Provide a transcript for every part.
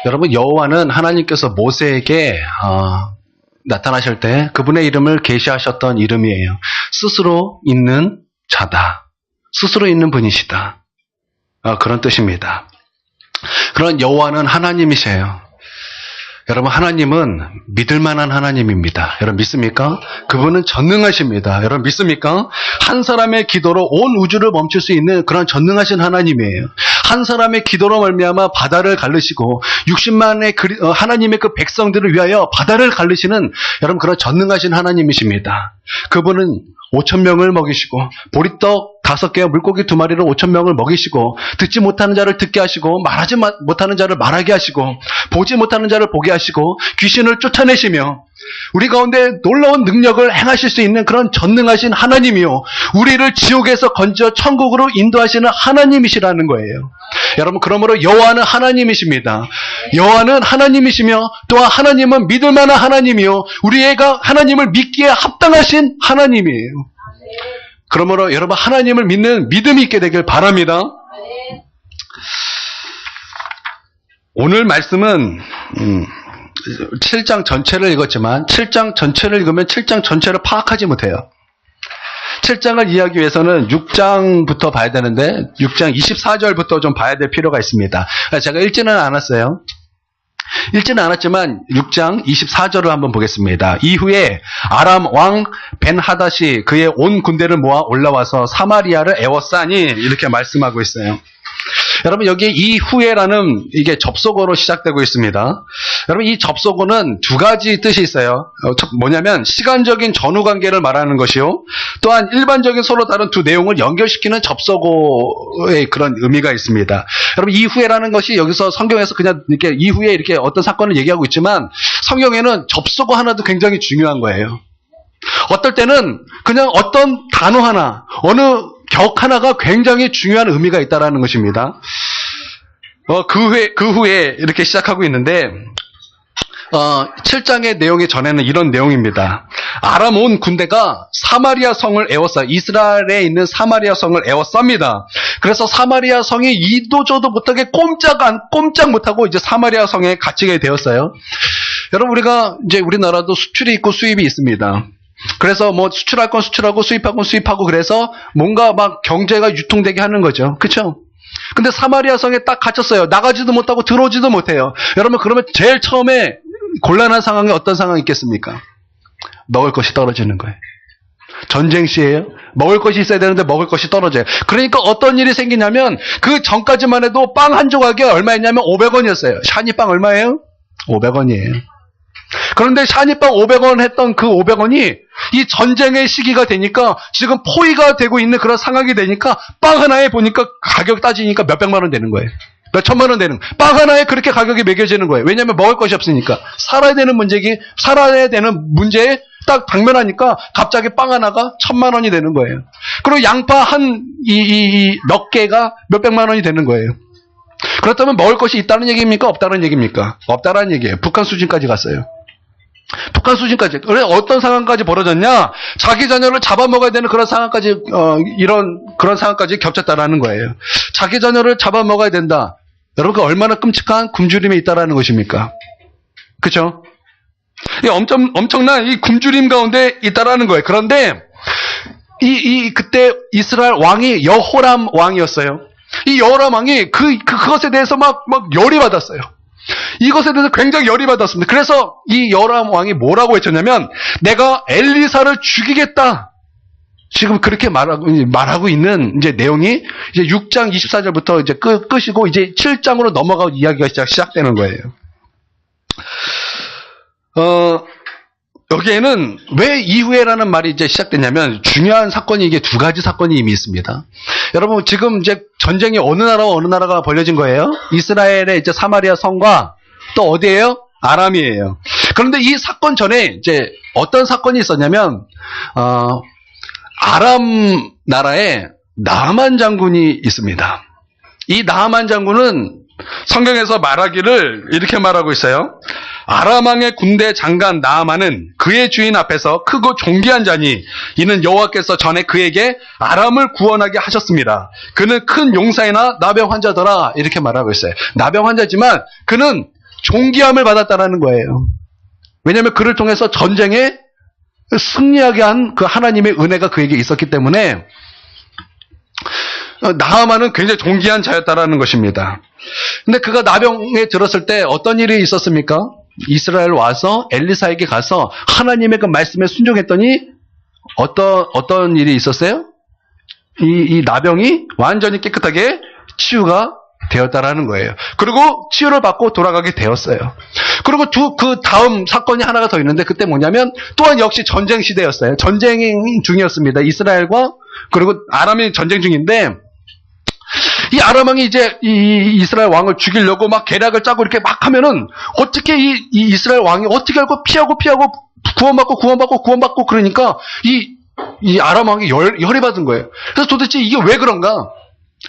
여러분, 여호와는 하나님께서 모세에게 나타나실 때 그분의 이름을 계시하셨던 이름이에요. 스스로 있는 자다. 스스로 있는 분이시다. 그런 뜻입니다. 그런 여호와는 하나님이세요. 여러분, 하나님은 믿을 만한 하나님입니다. 여러분 믿습니까? 그분은 전능하십니다. 여러분 믿습니까? 한 사람의 기도로 온 우주를 멈출 수 있는 그런 전능하신 하나님이에요. 한 사람의 기도로 말미암아 바다를 갈르시고 60만의 하나님의 그 백성들을 위하여 바다를 갈르시는 여러분 그런 전능하신 하나님이십니다. 그분은 5,000명을 먹이시고 보리떡 5개와 물고기 2마리로 5,000명을 먹이시고 듣지 못하는 자를 듣게 하시고 말하지 못하는 자를 말하게 하시고 보지 못하는 자를 보게 하시고 귀신을 쫓아내시며 우리 가운데 놀라운 능력을 행하실 수 있는 그런 전능하신 하나님이요, 우리를 지옥에서 건져 천국으로 인도하시는 하나님이시라는 거예요. 여러분, 그러므로 여호와는 하나님이십니다. 여호와는 하나님이시며 또한 하나님은 믿을 만한 하나님이요, 우리가 하나님을 믿기에 합당하신 하나님이에요. 그러므로 여러분, 하나님을 믿는 믿음이 있게 되길 바랍니다. 오늘 말씀은 7장 전체를 읽었지만 7장 전체를 읽으면 7장 전체를 파악하지 못해요. 7장을 이해하기 위해서는 6장부터 봐야 되는데 6장 24절부터 좀 봐야 될 필요가 있습니다. 제가 읽지는 않았어요. 읽지는 않았지만 6장 24절을 한번 보겠습니다. 이후에 아람 왕 벤하닷이 그의 온 군대를 모아 올라와서 사마리아를 에워싸니, 이렇게 말씀하고 있어요. 여러분, 여기 이후에라는 이게 접속어로 시작되고 있습니다. 여러분, 이 접속어는 두 가지 뜻이 있어요. 뭐냐면 시간적인 전후 관계를 말하는 것이요, 또한 일반적인 서로 다른 두 내용을 연결시키는 접속어의 그런 의미가 있습니다. 여러분, 이후에라는 것이 여기서 성경에서 그냥 이렇게 이후에 이렇게 어떤 사건을 얘기하고 있지만 성경에는 접속어 하나도 굉장히 중요한 거예요. 어떨 때는 그냥 어떤 단어 하나, 어느 격 하나가 굉장히 중요한 의미가 있다는 것입니다. 그 후에 이렇게 시작하고 있는데 7장의 내용이 전에는 이런 내용입니다. 아람 온 군대가 사마리아 성을 에워싸, 이스라엘에 있는 사마리아 성을 에워쌉니다. 그래서 사마리아 성이 이도 저도 못하게 꼼짝 못하고 이제 사마리아 성에 갇히게 되었어요. 여러분, 우리가 이제 우리나라도 수출이 있고 수입이 있습니다. 그래서 뭐 수출할 건 수출하고 수입할 건 수입하고, 그래서 뭔가 막 경제가 유통되게 하는 거죠. 그렇죠? 근데 사마리아 성에 딱 갇혔어요. 나가지도 못하고 들어오지도 못해요. 여러분, 그러면 제일 처음에 곤란한 상황이 어떤 상황이 있겠습니까? 먹을 것이 떨어지는 거예요. 전쟁 시에요. 먹을 것이 있어야 되는데 먹을 것이 떨어져요. 그러니까 어떤 일이 생기냐면 그 전까지만 해도 빵 한 조각이 얼마였냐면 500원이었어요. 샤니빵 얼마예요? 500원이에요. 그런데 샤니빵 500원 했던 그 500원이 이 전쟁의 시기가 되니까 지금 포위가 되고 있는 그런 상황이 되니까 빵 하나에 보니까 가격 따지니까 몇백만 원 되는 거예요. 몇천만 원 되는 거예요. 빵 하나에 그렇게 가격이 매겨지는 거예요. 왜냐하면 먹을 것이 없으니까. 살아야 되는 문제에 딱 당면하니까 갑자기 빵 하나가 1,000만 원이 되는 거예요. 그리고 양파 몇 개가 몇백만 원이 되는 거예요. 그렇다면 먹을 것이 있다는 얘기입니까? 없다는 얘기입니까? 없다는 얘기예요. 북한 수준까지 갔어요. 북한 수준까지. 그래, 어떤 상황까지 벌어졌냐? 자기 자녀를 잡아먹어야 되는 그런 상황까지, 그런 상황까지 겹쳤다라는 거예요. 자기 자녀를 잡아먹어야 된다. 여러분, 그 얼마나 끔찍한 굶주림에 있다라는 것입니까? 그쵸? 엄청난 이 굶주림 가운데 있다라는 거예요. 그런데, 그때 이스라엘 왕이 여호람 왕이었어요. 이 여호람 왕이 그것에 대해서 막 열이 받았어요. 이것에 대해서 굉장히 열이 받았습니다. 그래서 이 여호람 왕이 뭐라고 외쳤냐면, 내가 엘리사를 죽이겠다. 지금 그렇게 말하고 있는 이제 내용이 이제 6장 24절부터 이제 끝이고 이제 7장으로 넘어가고 이야기가 시작되는 거예요. 여기에는 왜 이후에라는 말이 이제 시작됐냐면 중요한 사건이 이게 두 가지 사건이 이미 있습니다. 여러분, 지금 이제 전쟁이 어느 나라와 어느 나라가 벌어진 거예요? 이스라엘의 이제 사마리아 성과 또 어디예요? 아람이에요. 그런데 이 사건 전에 이제 어떤 사건이 있었냐면 아람 나라에 나하만 장군이 있습니다. 이 나하만 장군은 성경에서 말하기를 이렇게 말하고 있어요. 아람 왕의 군대 장관 나하만은 그의 주인 앞에서 크고 존귀한 자니 이는 여호와께서 전에 그에게 아람을 구원하게 하셨습니다. 그는 큰 용사이나 나병 환자더라. 이렇게 말하고 있어요. 나병 환자지만 그는 존귀함을 받았다라는 거예요. 왜냐하면 그를 통해서 전쟁에 승리하게 한 그 하나님의 은혜가 그에게 있었기 때문에 나아만은 굉장히 존귀한 자였다라는 것입니다. 근데 그가 나병에 들었을 때 어떤 일이 있었습니까? 이스라엘 와서 엘리사에게 가서 하나님의 그 말씀에 순종했더니 어떤 일이 있었어요? 이 나병이 완전히 깨끗하게 치유가 되었다라는 거예요. 그리고 치유를 받고 돌아가게 되었어요. 그리고 그 다음 사건이 하나가 더 있는데 그때 뭐냐면 또한 역시 전쟁 시대였어요. 전쟁 중이었습니다. 이스라엘과 그리고 아람이 전쟁 중인데 이 아람 왕이 이제 이 이스라엘 왕을 죽이려고 막 계략을 짜고 이렇게 막 하면은 어떻게 이 이스라엘 왕이 어떻게 알고 피하고 구원받고 그러니까 이 아람 왕이 열이 받은 거예요. 그래서 도대체 이게 왜 그런가?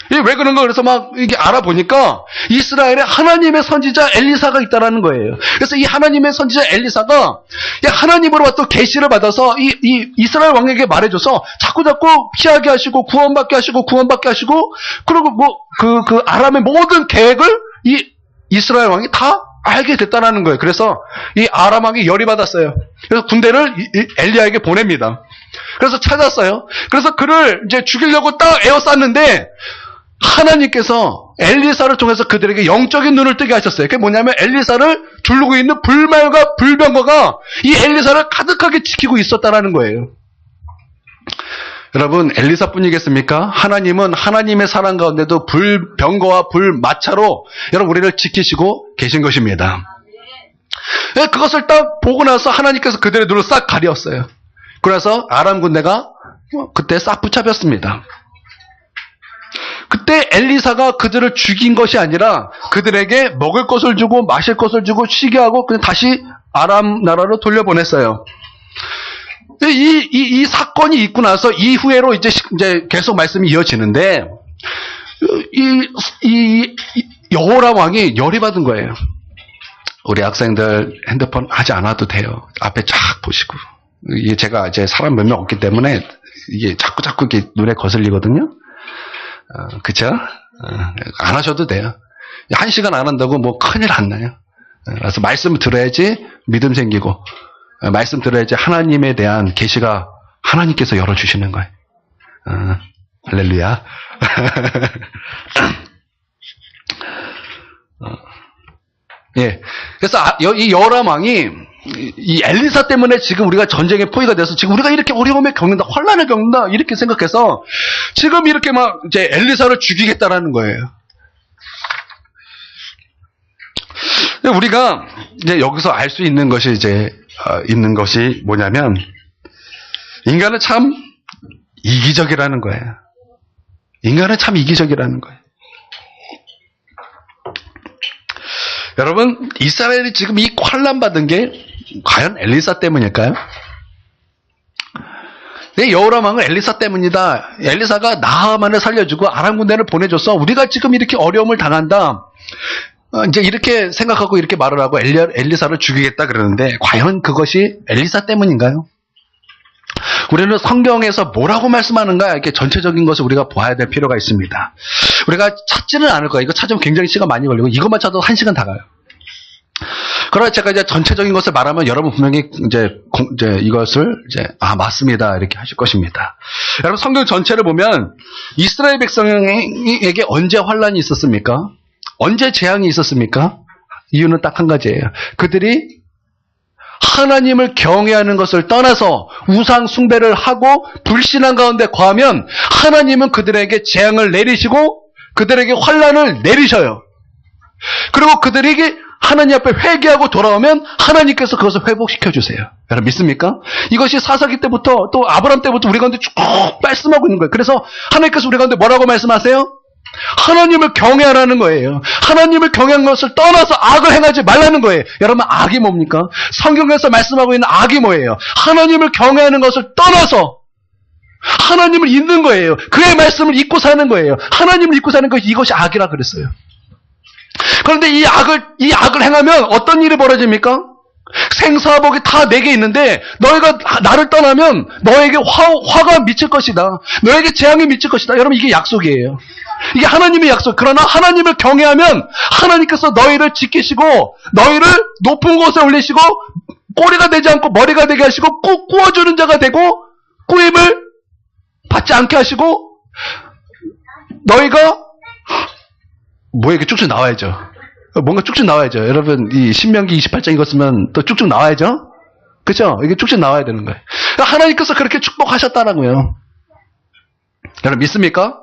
그래서 막 이게 알아보니까 이스라엘에 하나님의 선지자 엘리사가 있다라는 거예요. 그래서 이 하나님의 선지자 엘리사가 하나님으로부터 계시를 받아서 이 이스라엘 왕에게 말해줘서 자꾸 피하게 하시고 구원받게 하시고 그리고 그 아람의 모든 계획을 이 이스라엘 왕이 다 알게 됐다라는 거예요. 그래서 이 아람 왕이 열이 받았어요. 그래서 군대를 엘리야에게 보냅니다. 그래서 찾았어요. 그래서 그를 이제 죽이려고 딱 에워쌌는데 하나님께서 엘리사를 통해서 그들에게 영적인 눈을 뜨게 하셨어요. 그게 뭐냐면 엘리사를 두르고 있는 불말과 불병거가 이 엘리사를 가득하게 지키고 있었다라는 거예요. 여러분, 엘리사뿐이겠습니까? 하나님은 하나님의 사랑 가운데도 불병거와 불마차로 여러분 우리를 지키시고 계신 것입니다. 그것을 딱 보고 나서 하나님께서 그들의 눈을 싹 가렸어요. 그래서 아람 군대가 그때 싹 붙잡혔습니다. 그때 엘리사가 그들을 죽인 것이 아니라 그들에게 먹을 것을 주고 마실 것을 주고 쉬게 하고 그냥 다시 아람 나라로 돌려보냈어요. 이 사건이 있고 나서 이후에로 이제 계속 말씀이 이어지는데 이 여호람 왕이 열이 받은 거예요. 우리 학생들 핸드폰 하지 않아도 돼요. 앞에 쫙 보시고. 이게 제가 이제 사람 몇 명 없기 때문에 이게 자꾸 이렇게 눈에 거슬리거든요. 그쵸? 안 하셔도 돼요. 1시간 안 한다고 뭐 큰일 안 나요. 그래서 말씀 들어야지 믿음 생기고, 말씀 들어야지 하나님에 대한 계시가 하나님께서 열어주시는 거예요. 할렐루야. 예. 그래서 이 여호람 왕이 이 엘리사 때문에 지금 우리가 전쟁의 포위가 돼서 지금 우리가 이렇게 어려움에 겪는다, 환란을 겪는다 이렇게 생각해서 지금 이렇게 막 이제 엘리사를 죽이겠다라는 거예요. 우리가 이제 여기서 알 수 있는 것이 있는 것이 뭐냐면 인간은 참 이기적이라는 거예요. 인간은 참 이기적이라는 거예요. 여러분, 이스라엘이 지금 이 환난 받은 게 과연 엘리사 때문일까요? 네, 여호람 왕은 엘리사 때문이다. 엘리사가 나하만을 살려주고 아람 군대를 보내줘서 우리가 지금 이렇게 어려움을 당한다. 이제 이렇게 생각하고 이렇게 말을 하고 엘리사를 죽이겠다 그러는데 과연 그것이 엘리사 때문인가요? 우리는 성경에서 뭐라고 말씀하는가 이렇게 전체적인 것을 우리가 보아야 될 필요가 있습니다. 우리가 찾지는 않을 거예요. 이거 찾으면 굉장히 시간 많이 걸리고 이것만 찾아도 1시간 다 가요. 그러나 제가 이제 전체적인 것을 말하면 여러분 분명히 이제 이것을 맞습니다 이렇게 하실 것입니다. 여러분 성경 전체를 보면 이스라엘 백성에게 언제 환란이 있었습니까? 언제 재앙이 있었습니까? 이유는 딱 한 가지예요. 그들이 하나님을 경외하는 것을 떠나서 우상 숭배를 하고 불신한 가운데 거하면 하나님은 그들에게 재앙을 내리시고 그들에게 환란을 내리셔요. 그리고 그들에게 하나님 앞에 회개하고 돌아오면 하나님께서 그것을 회복시켜 주세요. 여러분 믿습니까? 이것이 사사기 때부터 또 아브라함 때부터 우리 가운데 쭉 말씀하고 있는 거예요. 그래서 하나님께서 우리 가운데 뭐라고 말씀하세요? 하나님을 경외하라는 거예요. 하나님을 경외한 것을 떠나서 악을 행하지 말라는 거예요. 여러분 악이 뭡니까? 성경에서 말씀하고 있는 악이 뭐예요? 하나님을 경외하는 것을 떠나서 하나님을 잊는 거예요. 그의 말씀을 잊고 사는 거예요. 하나님을 잊고 사는 것이 이것이 악이라 그랬어요. 그런데 이 악을 행하면 어떤 일이 벌어집니까? 생사복이 다 내게 있는데 너희가 나를 떠나면 너에게 화가 미칠 것이다. 너에게 재앙이 미칠 것이다. 여러분 이게 약속이에요. 이게 하나님의 약속. 그러나 하나님을 경외하면 하나님께서 너희를 지키시고 너희를 높은 곳에 올리시고 꼬리가 되지 않고 머리가 되게 하시고 꾸어주는 자가 되고 꾸임을 받지 않게 하시고 너희가 이렇게 쭉쭉 나와야죠. 뭔가 쭉쭉 나와야죠. 여러분 이 신명기 28장 읽었으면 또 쭉쭉 나와야죠. 그렇죠? 이게 쭉쭉 나와야 되는 거예요. 하나님께서 그렇게 축복하셨다라고요. 여러분 믿습니까?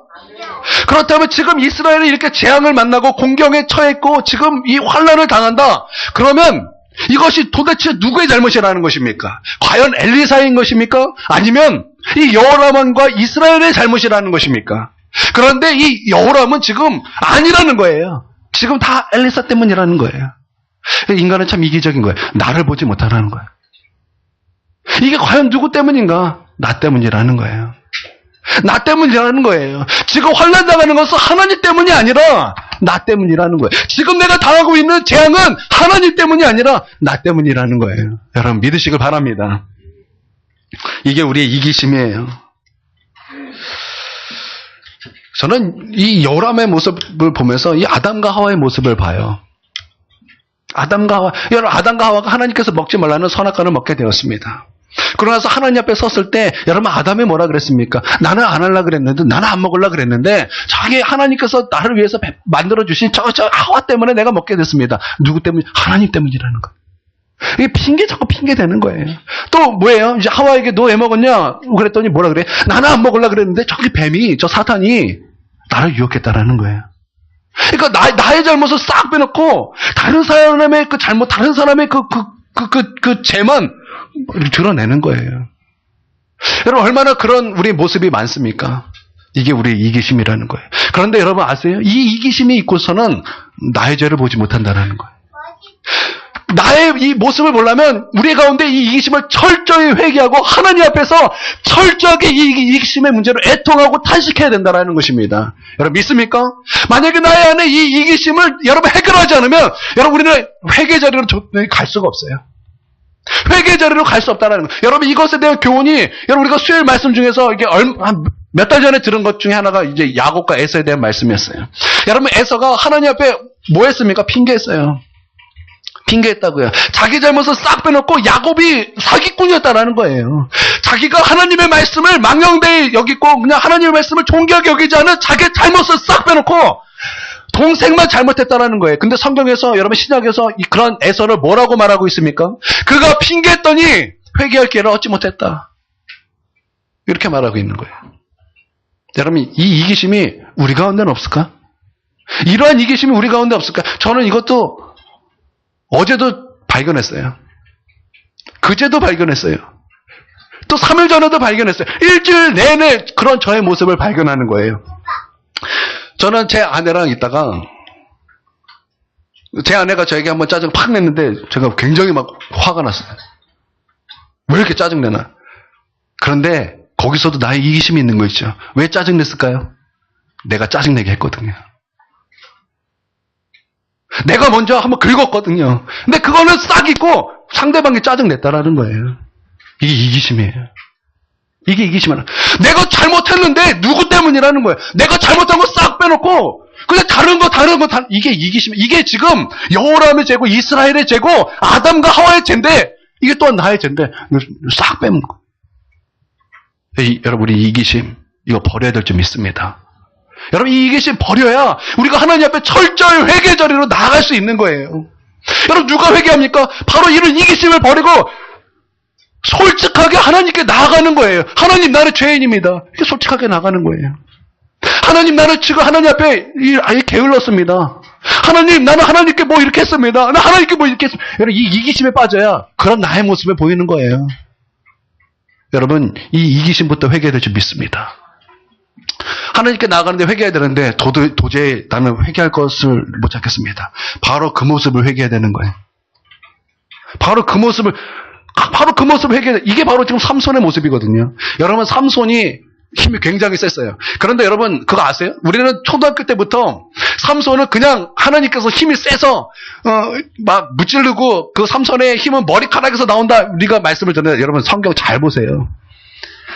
그렇다면 지금 이스라엘이 이렇게 재앙을 만나고 공경에 처했고 지금 이 환난을 당한다. 그러면 이것이 도대체 누구의 잘못이라는 것입니까? 과연 엘리사인 것입니까? 아니면 이 여호람과 이스라엘의 잘못이라는 것입니까? 그런데 이 여호람은 지금 아니라는 거예요. 지금 다 엘리사 때문이라는 거예요. 인간은 참 이기적인 거예요. 나를 보지 못하라는 거예요. 이게 과연 누구 때문인가? 나 때문이라는 거예요. 나 때문이라는 거예요. 지금 환난 당하는 것은 하나님 때문이 아니라 나 때문이라는 거예요. 지금 내가 당하고 있는 재앙은 하나님 때문이 아니라 나 때문이라는 거예요. 여러분 믿으시길 바랍니다. 이게 우리의 이기심이에요. 저는 이 요람의 모습을 보면서 이 아담과 하와의 모습을 봐요. 여러분 아담과 하와가 하나님께서 먹지 말라는 선악과를 먹게 되었습니다. 그러고 나서 하나님 앞에 섰을 때 여러분 아담이 뭐라 그랬습니까? 나는 안 하려고 그랬는데 나는 안 먹으려고 그랬는데 저기 하나님께서 나를 위해서 만들어주신 저 하와 때문에 내가 먹게 됐습니다. 누구 때문에? 하나님 때문이라는 거예요. 이게 자꾸 핑계 대는 거예요. 또 뭐예요? 이제 하와에게 너 왜 먹었냐? 그랬더니 뭐라 그래? 나는 안 먹으려고 그랬는데 저기 뱀이 저 사탄이 나를 유혹했다라는 거예요. 그러니까 나의 잘못을 싹 빼놓고 다른 사람의 그 잘못, 다른 사람의 그 죄만 드러내는 거예요. 여러분 얼마나 그런 우리 모습이 많습니까? 이게 우리의 이기심이라는 거예요. 그런데 여러분 아세요? 이 이기심이 있고서는 나의 죄를 보지 못한다는 거예요. 나의 이 모습을 보려면 우리 가운데 이 이기심을 철저히 회개하고 하나님 앞에서 철저하게 이 이기심의 문제를 애통하고 탄식해야 된다는 것입니다. 여러분 믿습니까? 만약에 나의 안에 이 이기심을 여러분 해결하지 않으면 여러분 우리는 회개 자리로 갈 수가 없어요. 회개 자리로 갈 수 없다는 거. 여러분 이것에 대한 교훈이 여러분 우리가 수요일 말씀 중에서 이게 몇 달 전에 들은 것 중에 하나가 이제 야곱과 에서에 대한 말씀이었어요. 여러분 에서가 하나님 앞에 뭐 했습니까? 핑계했어요. 핑계했다고요. 자기 잘못을 싹 빼놓고 야곱이 사기꾼이었다라는 거예요. 자기가 하나님의 말씀을 망령되이 여기고 그냥 하나님의 말씀을 존귀하게 여기지 않은 자기 잘못을 싹 빼놓고 동생만 잘못했다라는 거예요. 근데 성경에서 여러분 신약에서 그런 에서를 뭐라고 말하고 있습니까? 그가 핑계했더니 회개할 기회를 얻지 못했다. 이렇게 말하고 있는 거예요. 여러분 이 이기심이 우리 가운데는 없을까? 이러한 이기심이 우리 가운데 없을까? 저는 이것도 어제도 발견했어요. 그제도 발견했어요. 또 3일 전에도 발견했어요. 일주일 내내 그런 저의 모습을 발견하는 거예요. 저는 제 아내랑 있다가 제 아내가 저에게 한번 짜증 팍 냈는데 제가 굉장히 막 화가 났어요. 왜 이렇게 짜증내나? 그런데 거기서도 나의 이기심이 있는 거 있죠. 왜 짜증냈을까요? 내가 짜증내게 했거든요. 내가 먼저 한번 긁었거든요. 근데 그거는 싹 잊고 상대방이 짜증냈다라는 거예요. 이게 이기심이에요. 이게 이기심이야. 내가 잘못했는데 누구 때문이라는 거예요. 내가 잘못한 거 싹 빼놓고 그냥 다른 거 이게 이기심. 이게 지금 여호람의 죄고 이스라엘의 죄고 아담과 하와의 죄인데 이게 또한 나의 죄인데 싹 빼면 거. 여러분 우리 이기심 이거 버려야 될 줄 믿습니다. 여러분 이 이기심 버려야 우리가 하나님 앞에 철저히 회개 자리로 나아갈 수 있는 거예요. 여러분 누가 회개합니까? 바로 이런 이기심을 버리고 솔직하게 하나님께 나아가는 거예요. 하나님 나는 죄인입니다. 이렇게 솔직하게 나가는 거예요. 하나님 나는 지금 하나님 앞에 아예 게을렀습니다. 하나님 나는 하나님께 뭐 이렇게 했습니다. 나는 하나님께 뭐 이렇게 했습니다. 여러분 이 이기심에 빠져야 그런 나의 모습을 보이는 거예요. 여러분 이 이기심부터 회개될 줄 믿습니다. 하나님께 나아가는데 회개해야 되는데 도저히 나는 회개할 것을 못 찾겠습니다. 바로 그 모습을 회개해야 되는 거예요. 바로 그 모습을 회개해야 돼. 이게 바로 지금 삼손의 모습이거든요. 여러분 삼손이 힘이 굉장히 셌어요. 그런데 여러분 그거 아세요? 우리는 초등학교 때부터 삼손은 그냥 하나님께서 힘이 세서 막 무찌르고 그 삼손의 힘은 머리카락에서 나온다. 우리가 말씀을 전해요. 여러분 성경 잘 보세요.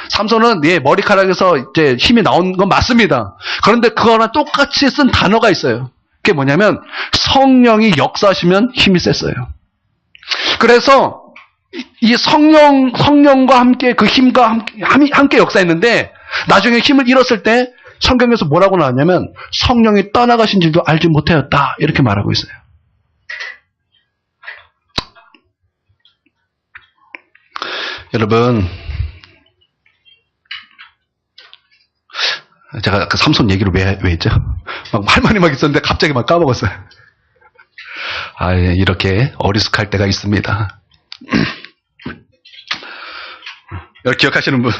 삼손은 머리카락에서 이제 힘이 나온 건 맞습니다. 그런데 그거랑 똑같이 쓴 단어가 있어요. 그게 뭐냐면 성령이 역사하시면 힘이 셌어요. 그래서 이 성령과 함께 그 힘과 함께 역사했는데 나중에 힘을 잃었을 때 성경에서 뭐라고 나왔냐면 성령이 떠나가신 줄도 알지 못하였다 이렇게 말하고 있어요. 여러분, 제가 그 삼손 얘기를 왜 했죠? 막 할 말이 막 있었는데 갑자기 막 까먹었어요. 이렇게 어리숙할 때가 있습니다. 여러분 기억하시는 분?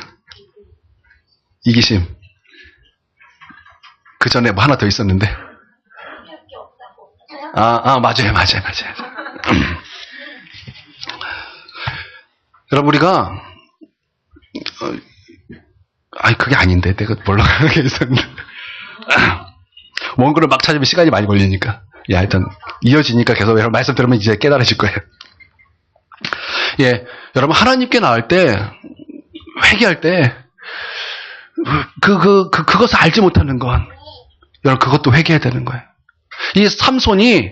이기심. 그 전에 뭐 하나 더 있었는데. 맞아요. 여러분, 우리가, 그게 아닌데. 내가 뭘로 가는 게 있었는데. 원고를 막 찾으면 시간이 많이 걸리니까. 일단, 이어지니까 계속 여러분 말씀 들으면 이제 깨달으실 거예요. 여러분, 하나님께 나올 때, 회개할 때, 그것을 알지 못하는 건, 여러분, 그것도 회개해야 되는 거예요. 이 삼손이,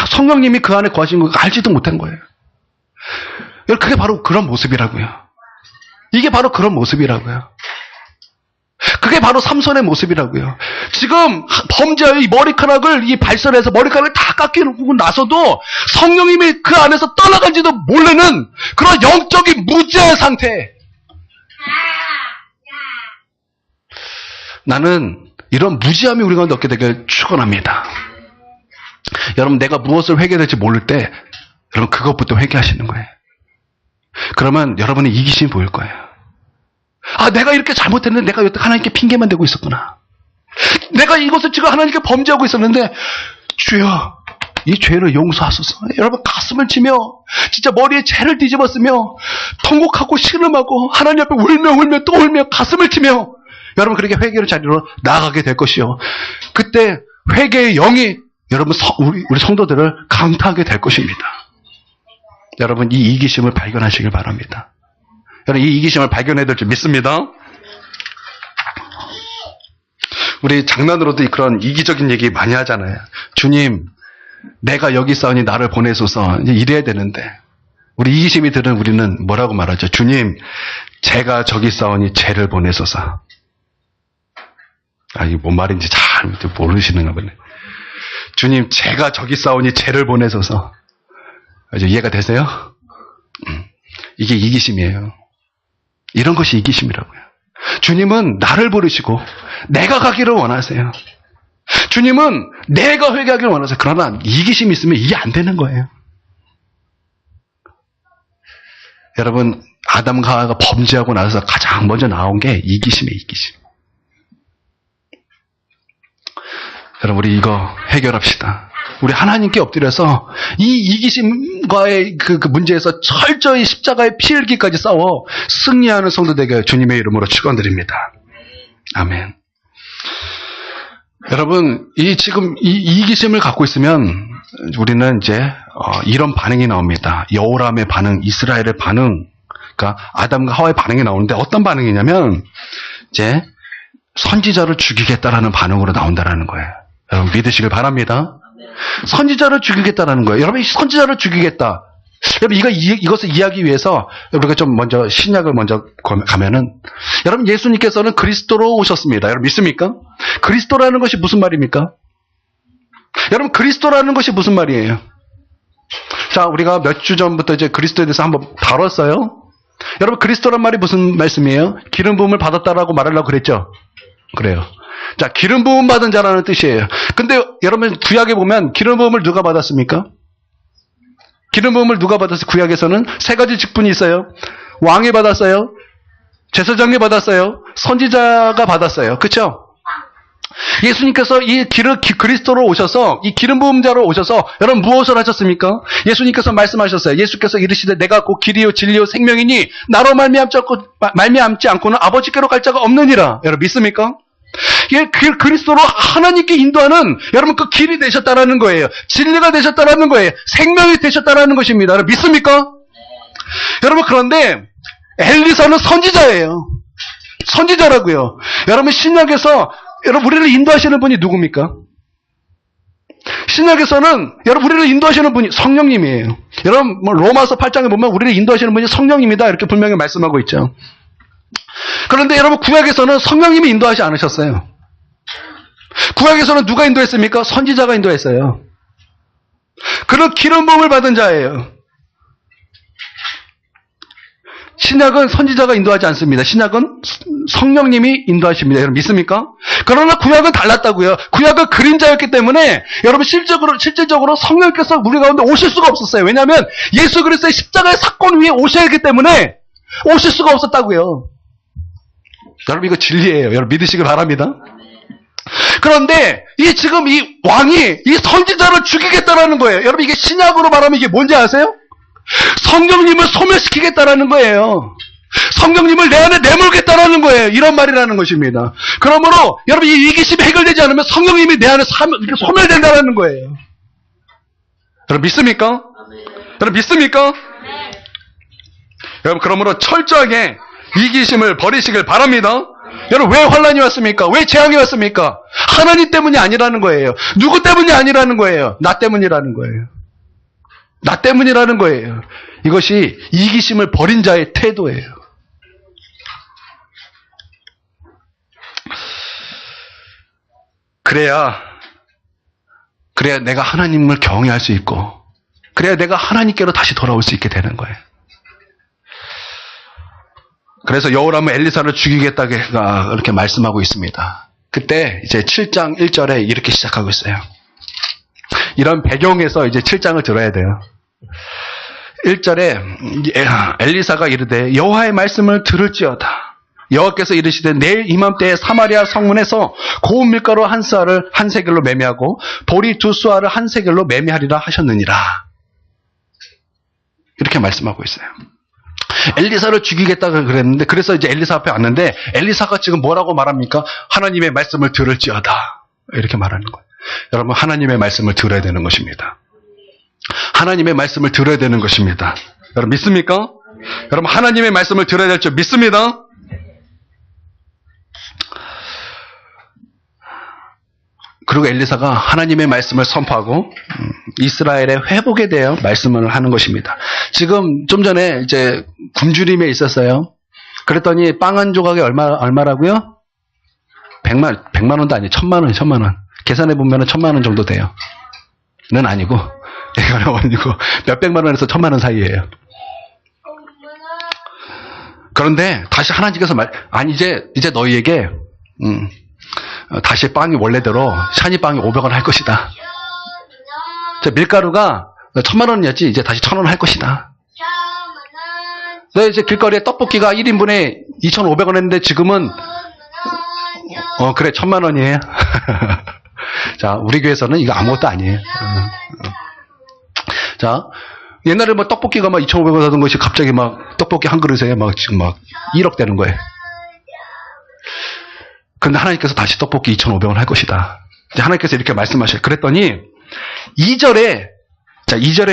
성령님이 그 안에 거하신 거 알지도 못한 거예요. 그게 바로 그런 모습이라고요. 이게 바로 그런 모습이라고요. 그게 바로 삼손의 모습이라고요. 지금 범죄의 이 발설해서 머리카락을 다 깎이고 나서도 성령님이 그 안에서 떠나간지도 모르는 그런 영적인 무지의 상태. 나는 이런 무지함이 우리 가운데 없게 되길 축원합니다. 여러분, 내가 무엇을 회개될지 모를 때 여러분 그것부터 회개하시는 거예요. 그러면 여러분의 이기심이 보일 거예요. 내가 이렇게 잘못했는데 내가 여태 하나님께 핑계만 대고 있었구나. 내가 이것을 지금 하나님께 범죄하고 있었는데 주여 이 죄를 용서하소서. 여러분 가슴을 치며 진짜 머리에 죄를 뒤집었으며 통곡하고 신음하고 하나님 앞에 울며 또 울며 가슴을 치며 여러분 그렇게 회개의 자리로 나아가게 될 것이요. 그때 회개의 영이 여러분 우리 성도들을 강타하게 될 것입니다. 여러분 이 이기심을 발견하시길 바랍니다. 여러분 이 이기심을 발견해야 될 줄 믿습니다. 우리 장난으로도 그런 이기적인 얘기 많이 하잖아요. 주님, 내가 여기 있사오니 나를 보내소서. 이제 이래야 되는데 우리 이기심이 들은 우리는 뭐라고 말하죠? 주님, 제가 저기 있사오니 쟤를 보내소서. 이게 뭔 말인지 잘 모르시는가 보네. 주님, 제가 저기 있사오니 쟤를 보내소서. 이해가 되세요? 이게 이기심이에요. 이런 것이 이기심이라고요. 주님은 나를 부르시고 내가 가기를 원하세요. 주님은 내가 회개하기를 원하세요. 그러나 이기심이 있으면 이게 안 되는 거예요. 여러분, 아담과 하와가 범죄하고 나서 가장 먼저 나온 게 이기심이에요. 이기심. 여러분 우리 이거 해결합시다. 우리 하나님께 엎드려서 이 이기심과의 그 문제에서 철저히 십자가의 피 흘기까지 싸워 승리하는 성도 되게 주님의 이름으로 축원드립니다. 아멘. 여러분 지금 이 이기심을 갖고 있으면 우리는 이제 이런 반응이 나옵니다. 여호람의 반응, 이스라엘의 반응, 그러니까 아담과 하와의 반응이 나오는데 어떤 반응이냐면 이제 선지자를 죽이겠다라는 반응으로 나온다라는 거예요. 여러분 믿으시길 바랍니다. 선지자를 죽이겠다라는 거예요. 여러분 선지자를 죽이겠다. 여러분 이것을 이해하기 위해서 우리가 좀 먼저 신약을 먼저 가면은 여러분 예수님께서는 그리스도로 오셨습니다. 여러분 믿습니까? 그리스도라는 것이 무슨 말입니까? 여러분 그리스도라는 것이 무슨 말이에요? 자, 우리가 몇 주 전부터 이제 그리스도에 대해서 한번 다뤘어요. 여러분 그리스도란 말이 무슨 말씀이에요? 기름 부음을 받았다라고 말하려고 그랬죠? 그래요. 자, 기름 부음 받은 자라는 뜻이에요. 근데 여러분 구약에 보면 기름 부음을 누가 받았습니까? 기름 부음을 누가 받았어요? 구약에서는 세 가지 직분이 있어요. 왕이 받았어요. 제사장이 받았어요. 선지자가 받았어요. 그렇죠? 예수님께서 이 그리스도로 오셔서 이 기름 부음자로 오셔서 여러분 무엇을 하셨습니까? 예수님께서 말씀하셨어요. 예수께서 이르시되 내가 곧 길이요 진리요 생명이니 나로 말미암지 않고는 아버지께로 갈 자가 없느니라. 여러분 믿습니까? 그리스도로 하나님께 인도하는 여러분 그 길이 되셨다라는 거예요. 진리가 되셨다라는 거예요. 생명이 되셨다라는 것입니다. 여러분 믿습니까? 여러분 그런데 엘리사는 선지자예요. 선지자라고요. 여러분 신약에서 여러분 우리를 인도하시는 분이 누굽니까? 신약에서는 여러분 우리를 인도하시는 분이 성령님이에요. 여러분 로마서 8장에 보면 우리를 인도하시는 분이 성령님이다 이렇게 분명히 말씀하고 있죠. 그런데 여러분 구약에서는 성령님이 인도하지 않으셨어요. 구약에서는 누가 인도했습니까? 선지자가 인도했어요. 그런 기름 부음을 받은 자예요. 신약은 선지자가 인도하지 않습니다. 신약은 성령님이 인도하십니다. 여러분 믿습니까? 그러나 구약은 달랐다고요. 구약은 그림자였기 때문에 여러분 실질적으로 성령께서 우리 가운데 오실 수가 없었어요. 왜냐하면 예수 그리스도의 십자가의 사건 위에 오셔야 하기 때문에 오실 수가 없었다고요. 여러분 이거 진리예요. 여러분 믿으시길 바랍니다. 그런데 지금 이 왕이 이 선지자를 죽이겠다라는 거예요. 여러분 이게 신약으로 말하면 이게 뭔지 아세요? 성령님을 소멸시키겠다라는 거예요. 성령님을 내 안에 내몰겠다라는 거예요. 이런 말이라는 것입니다. 그러므로 여러분 이 이기심이 해결되지 않으면 성령님이 내 안에 소멸된다라는 거예요. 여러분 믿습니까? 여러분 믿습니까? 여러분 그러므로 철저하게 이기심을 버리시길 바랍니다. 여러분 왜 환난이 왔습니까? 왜 재앙이 왔습니까? 하나님 때문이 아니라는 거예요. 누구 때문이 아니라는 거예요. 나 때문이라는 거예요. 나 때문이라는 거예요. 이것이 이기심을 버린 자의 태도예요. 그래야 내가 하나님을 경외할 수 있고, 그래야 내가 하나님께로 다시 돌아올 수 있게 되는 거예요. 그래서 여호람은 엘리사를 죽이겠다고 이렇게 말씀하고 있습니다. 그때 이제 7장 1절에 이렇게 시작하고 있어요. 이런 배경에서 이제 7장을 들어야 돼요. 1절에 엘리사가 이르되 여호와의 말씀을 들을지어다. 여호와께서 이르시되 내일 이맘때에 사마리아 성문에서 고운 밀가루 한 수알을 한 세겔로 매매하고 보리 두 수알을 한 세겔로 매매하리라 하셨느니라. 이렇게 말씀하고 있어요. 엘리사를 죽이겠다고 그랬는데, 그래서 이제 엘리사 앞에 왔는데 엘리사가 지금 뭐라고 말합니까? 하나님의 말씀을 들을지어다. 이렇게 말하는 거예요. 여러분 하나님의 말씀을 들어야 되는 것입니다. 하나님의 말씀을 들어야 되는 것입니다. 여러분 믿습니까? 여러분 하나님의 말씀을 들어야 될 줄 믿습니다. 그리고 엘리사가 하나님의 말씀을 선포하고 이스라엘의 회복에 대해 말씀을 하는 것입니다. 지금 좀 전에 이제 굶주림에 있었어요. 그랬더니 빵 한 조각이 얼마라고요? 100만 원도 아니에요. 1000만 원. 계산해 보면 1000만 원 정도 돼요. 는 아니고, 이거는 아니고 몇백만 원에서 1000만 원 사이예요. 그런데 다시 하나님께서 이제 너희에게 다시 빵이 원래대로 샤니빵이 500원 할 것이다. 밀가루가 1000만 원이었지 이제 다시 1000원 할 것이다. 너 이제 길거리에 떡볶이가 1인분에 2,500원 했는데 지금은 그래 1000만 원이에요. 자, 우리 교회에서는 이거 아무것도 아니에요. 자, 옛날에 뭐 떡볶이가 막 2,500원 하던 것이 갑자기 막 떡볶이 한 그릇에 막 지금 막 1억 되는 거예요. 근데 하나님께서 다시 떡볶이 2,500원 할 것이다. 이제 하나님께서 이렇게 말씀하셔요. 그랬더니 2절에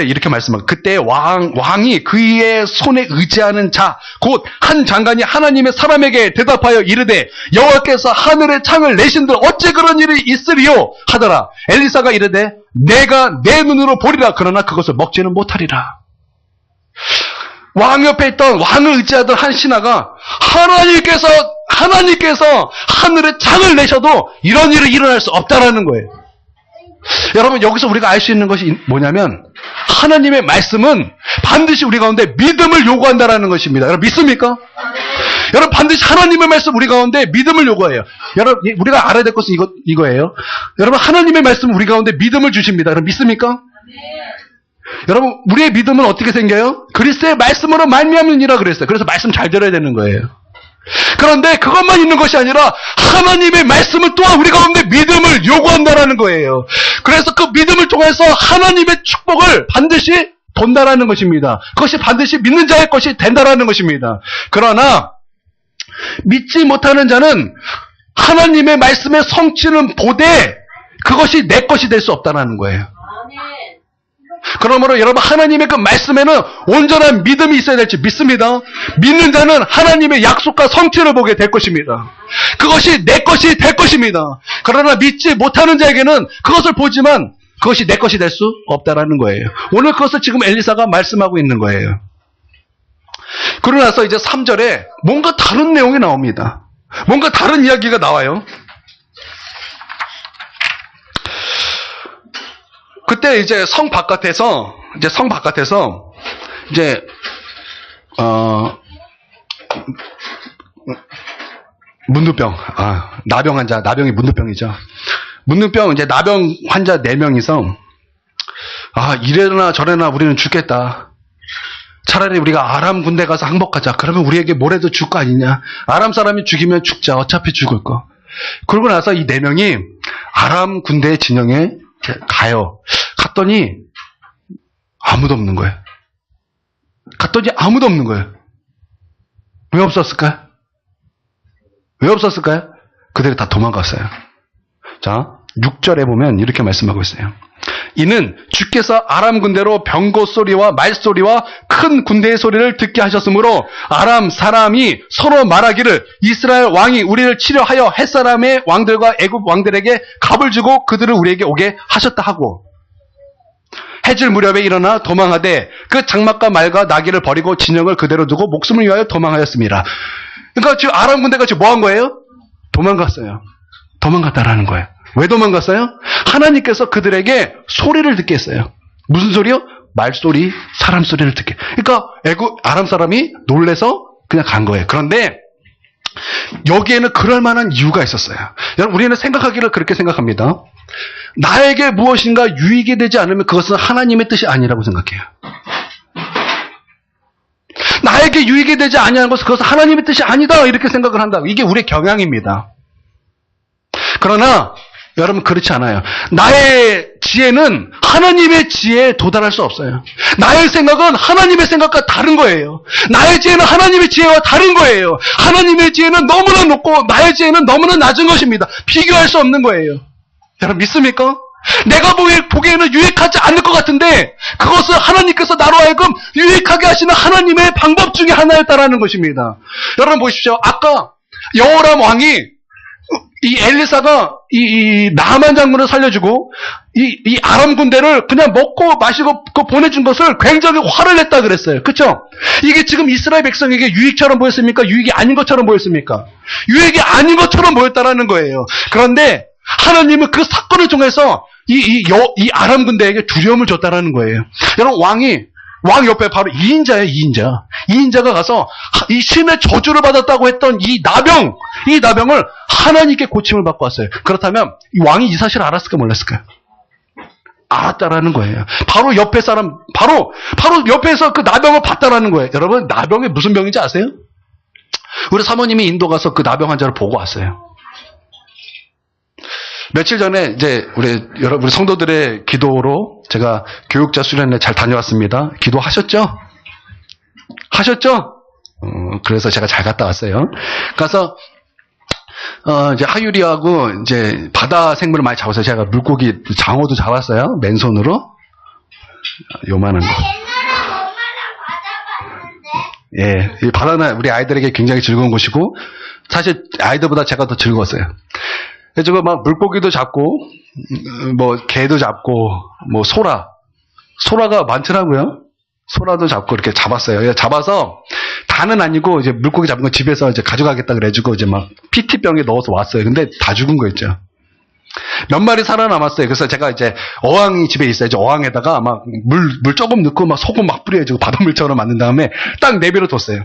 이렇게 말씀하고, 그때 왕이 그의 손에 의지하는 자 곧 한 장관이 하나님의 사람에게 대답하여 이르되 여호와께서 하늘의 창을 내신들 어찌 그런 일이 있으리요 하더라. 엘리사가 이르되 내가 내 눈으로 보리라. 그러나 그것을 먹지는 못하리라. 왕 옆에 있던 왕을 의지하던 한 신하가 하나님께서 하늘의 창을 내셔도 이런 일이 일어날 수 없다라는 거예요. 여러분 여기서 우리가 알 수 있는 것이 뭐냐면 하나님의 말씀은 반드시 우리 가운데 믿음을 요구한다라는 것입니다. 여러분 믿습니까? 여러분 반드시 하나님의 말씀 우리 가운데 믿음을 요구해요. 여러분 우리가 알아야 될 것은 이거예요. 여러분 하나님의 말씀은 우리 가운데 믿음을 주십니다. 여러분 믿습니까? 여러분 우리의 믿음은 어떻게 생겨요? 그리스도의 말씀으로 말미암느니라 그랬어요. 그래서 말씀 잘 들어야 되는 거예요. 그런데 그것만 있는 것이 아니라 하나님의 말씀은 또한 우리 가운데 믿음을 요구한다라는 거예요. 그래서 그 믿음을 통해서 하나님의 축복을 반드시 본다라는 것입니다. 그것이 반드시 믿는 자의 것이 된다라는 것입니다. 그러나 믿지 못하는 자는 하나님의 말씀의 성취는 보되 그것이 내 것이 될 수 없다라는 거예요. 그러므로 여러분 하나님의 그 말씀에는 온전한 믿음이 있어야 될지 믿습니다. 믿는 자는 하나님의 약속과 성취를 보게 될 것입니다. 그것이 내 것이 될 것입니다. 그러나 믿지 못하는 자에게는 그것을 보지만 그것이 내 것이 될 수 없다라는 거예요. 오늘 그것을 지금 엘리사가 말씀하고 있는 거예요. 그러고 나서 이제 3절에 뭔가 다른 내용이 나옵니다. 뭔가 다른 이야기가 나와요. 그때 이제 성 바깥에서 문둥병, 나병 환자, 나병이 문둥병이죠. 문둥병 이제 나병 환자 4명이서 이래나 저래나 우리는 죽겠다. 차라리 우리가 아람 군대 가서 항복하자. 그러면 우리에게 뭐래도 줄 거 아니냐. 아람 사람이 죽이면 죽자. 어차피 죽을 거. 그러고 나서 이 4명이 아람 군대 진영에 가요. 갔더니 아무도 없는 거예요. 왜 없었을까요? 그들이 다 도망갔어요. 자, 6절에 보면 이렇게 말씀하고 있어요. 이는 주께서 아람 군대로 병거 소리와 말소리와 큰 군대의 소리를 듣게 하셨으므로 아람 사람이 서로 말하기를 이스라엘 왕이 우리를 치려하여 햇사람의 왕들과 애굽 왕들에게 갑을 주고 그들을 우리에게 오게 하셨다 하고 해질 무렵에 일어나 도망하되 그 장막과 말과 나귀를 버리고 진영을 그대로 두고 목숨을 위하여 도망하였습니다. 그러니까 지금 아람 군대가 지금 뭐 한 거예요? 도망갔다라는 거예요. 왜 도망갔어요? 하나님께서 그들에게 소리를 듣게 했어요. 무슨 소리요? 말소리, 사람 소리를 듣게. 그러니까 아람 사람이 놀래서 그냥 간 거예요. 그런데 여기에는 그럴 만한 이유가 있었어요. 여러분, 우리는 생각하기를 그렇게 생각합니다. 나에게 무엇인가 유익이 되지 않으면 그것은 하나님의 뜻이 아니라고 생각해요. 나에게 유익이 되지 아니하는 것은 그것은 하나님의 뜻이 아니다 이렇게 생각을 한다고. 이게 우리의 경향입니다. 그러나 여러분 그렇지 않아요. 나의 지혜는 하나님의 지혜에 도달할 수 없어요. 나의 생각은 하나님의 생각과 다른 거예요. 나의 지혜는 하나님의 지혜와 다른 거예요. 하나님의 지혜는 너무나 높고 나의 지혜는 너무나 낮은 것입니다. 비교할 수 없는 거예요. 여러분 믿습니까? 내가 보기에는 유익하지 않을 것 같은데 그것은 하나님께서 나로 하여금 유익하게 하시는 하나님의 방법 중에 하나였다라는 것입니다. 여러분 보십시오. 아까 여호람 왕이 이 엘리사가 이 나만 장군을 살려주고 이 아람 군대를 그냥 먹고 마시고 보내준 것을 굉장히 화를 냈다 그랬어요. 그렇죠? 이게 지금 이스라엘 백성에게 유익처럼 보였습니까? 유익이 아닌 것처럼 보였습니까? 유익이 아닌 것처럼 보였다라는 거예요. 그런데 하나님은 그 사건을 통해서 이 아람 군대에게 두려움을 줬다라는 거예요. 여러분 왕 옆에 바로 2인자예요. 2인자가 가서 이 신의 저주를 받았다고 했던 이 나병을 하나님께 고침을 받고 왔어요. 그렇다면 이 왕이 이 사실을 알았을까 몰랐을까요? 알았다라는 거예요. 바로 옆에 사람, 바로 옆에서 그 나병을 봤다라는 거예요. 여러분 나병이 무슨 병인지 아세요? 우리 사모님이 인도 가서 그 나병 환자를 보고 왔어요. 며칠 전에 이제 우리 성도들의 기도로 제가 교육자 수련회 잘 다녀왔습니다. 기도하셨죠? 그래서 제가 잘 갔다 왔어요. 가서 이제 하유리하고 이제 바다 생물을 많이 잡았어요. 제가 물고기 장어도 잡았어요. 맨손으로 요만한 거. 예, 이 바다는 우리 아이들에게 굉장히 즐거운 곳이고 사실 아이들보다 제가 더 즐거웠어요. 그래서 막 물고기도 잡고, 뭐, 개도 잡고, 뭐, 소라가 많더라고요. 소라도 잡고 이렇게 잡았어요. 잡아서, 다는 아니고, 이제 물고기 잡은 거 집에서 이제 가져가겠다 그래가지고, 이제 막, PT병에 넣어서 왔어요. 근데 다 죽은 거 있죠. 몇 마리 살아남았어요. 그래서 제가 이제, 어항이 집에 있어요. 이제 어항에다가 막, 물 조금 넣고, 막 소금 막 뿌려가지고, 바닷물처럼 만든 다음에, 딱 내비로 뒀어요.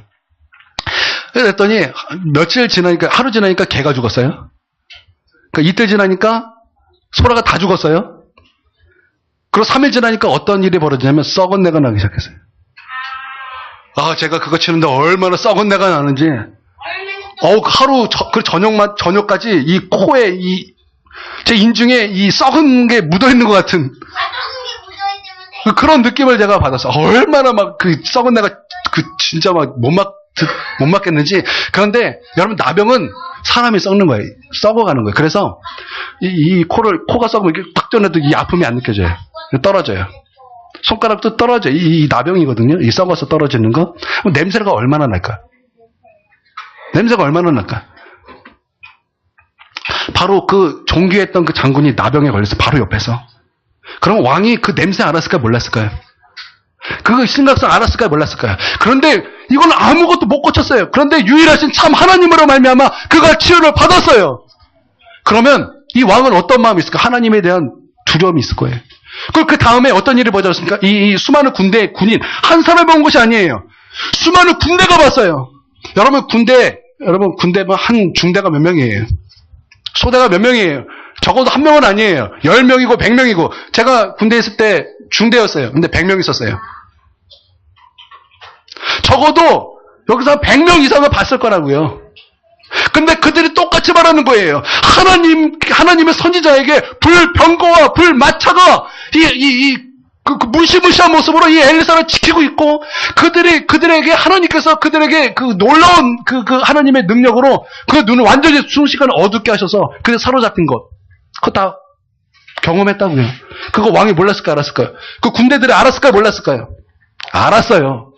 그랬더니, 하루 지나니까 개가 죽었어요. 그러니까 이틀 지나니까 소라가 다 죽었어요. 그리고 3일 지나니까 어떤 일이 벌어지냐면 썩은 내가 나기 시작했어요. 제가 그거 치는데 얼마나 썩은 내가 나는지. 하루 저녁까지 이 코에 제 인중에 이 썩은 게 묻어있는 것 같은 그런 느낌을 제가 받았어요. 얼마나 막 그 썩은 내가 진짜 막 못 맞겠는지. 그런데 여러분 나병은 사람이 썩는 거예요. 썩어가는 거예요. 그래서 이 코가 썩으면 이렇게 딱 전에도 이 아픔이 안 느껴져요. 떨어져요. 손가락도 떨어져. 이 나병이거든요. 이 썩어서 떨어지는 거. 냄새가 얼마나 날까? 냄새가 얼마나 날까? 바로 그 종귀했던 그 장군이 나병에 걸려서 바로 옆에서. 그럼 왕이 그 냄새 알았을까요? 몰랐을까요? 그 심각성 알았을까요? 몰랐을까요? 그런데 이건 아무것도 못 고쳤어요. 그런데 유일하신 참 하나님으로 말미암아 그가 치유를 받았어요. 그러면 이 왕은 어떤 마음이 있을까? 하나님에 대한 두려움이 있을 거예요. 그 다음에 어떤 일이 벌어졌습니까? 이 수많은 군대의 군인 한 사람이 온 것이 아니에요. 수많은 군대가 왔어요. 여러분 군대 한 중대가 몇 명이에요? 소대가 몇 명이에요? 적어도 한 명은 아니에요. 10명이고 100명이고. 제가 군대에 있을 때 중대였어요. 근데 100명 있었어요. 적어도 여기서 한 100명 이상을 봤을 거라고요. 근데 그들이 똑같이 말하는 거예요. 하나님의 선지자에게 불병거와 불마차가 그 무시무시한 모습으로 이 엘리사를 지키고 있고, 그들에게 하나님께서 그들에게 그 놀라운 그 하나님의 능력으로 그 눈을 완전히 순식간에 어둡게 하셔서 그들 사로잡힌 것. 그거 다 경험했다고요. 그거 왕이 몰랐을까요? 알았을까요? 그 군대들이 알았을까요? 몰랐을까요? 알았어요.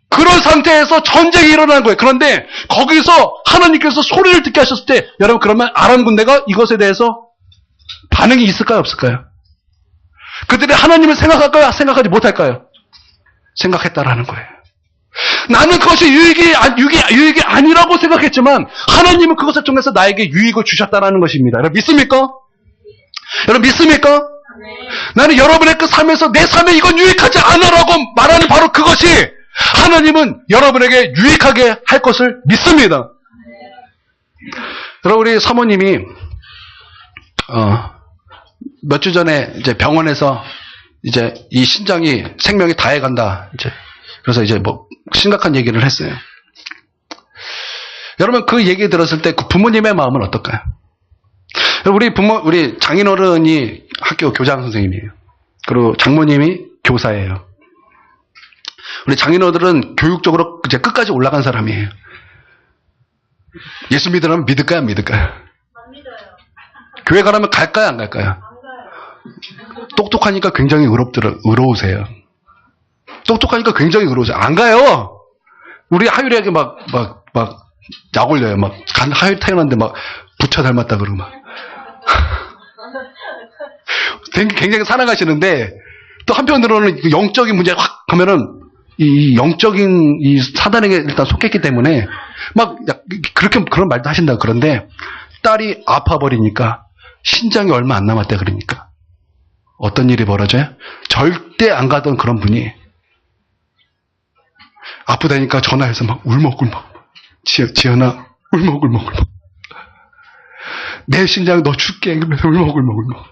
그런 상태에서 전쟁이 일어난 거예요. 그런데 거기서 하나님께서 소리를 듣게 하셨을 때, 여러분 그러면 아람 군대가 이것에 대해서 반응이 있을까요? 없을까요? 그들이 하나님을 생각할까요? 생각하지 못할까요? 생각했다라는 거예요. 나는 그것이 유익이 아니라고 생각했지만 하나님은 그것을 통해서 나에게 유익을 주셨다는 것입니다. 여러분 믿습니까? 여러분 믿습니까? 네. 나는 여러분의 그 삶에서 내 삶에 이건 유익하지 않아라고 말하는 바로 그것이 하나님은 여러분에게 유익하게 할 것을 믿습니다. 네. 여러분 우리 사모님이 몇 주 전에 이제 병원에서 이제 이 신장이 생명이 다해간다. 그래서 이제 뭐 심각한 얘기를 했어요. 여러분 그 얘기 들었을 때 그 부모님의 마음은 어떨까요? 우리 장인어른이 학교 교장 선생님이에요. 그리고 장모님이 교사예요. 우리 장인어른은 교육적으로 이제 끝까지 올라간 사람이에요. 예수 믿으라면 믿을까요? 안 믿을까요? 안 믿어요. 교회 가려면 갈까요? 안 갈까요? 안 가요. 똑똑하니까 굉장히 의로우세요. 똑똑하니까 굉장히 의로우세요. 안 가요. 우리 하율이에게 막 약 올려요. 막 하율 태어났는데 막 부처 닮았다 그러고 막. 굉장히 살아가시는데 또 한편으로는 영적인 문제 확 하면은 이 영적인 이 사단에게 일단 속했기 때문에 막 그렇게 그런 말도 하신다. 그런데 딸이 아파버리니까 신장이 얼마 안 남았다 그러니까 어떤 일이 벌어져요? 절대 안 가던 그런 분이 아프다니까 전화해서 막 울먹울먹. 지연아, 울먹울먹. 내 신장 너 죽게. 그러면서 울먹울먹.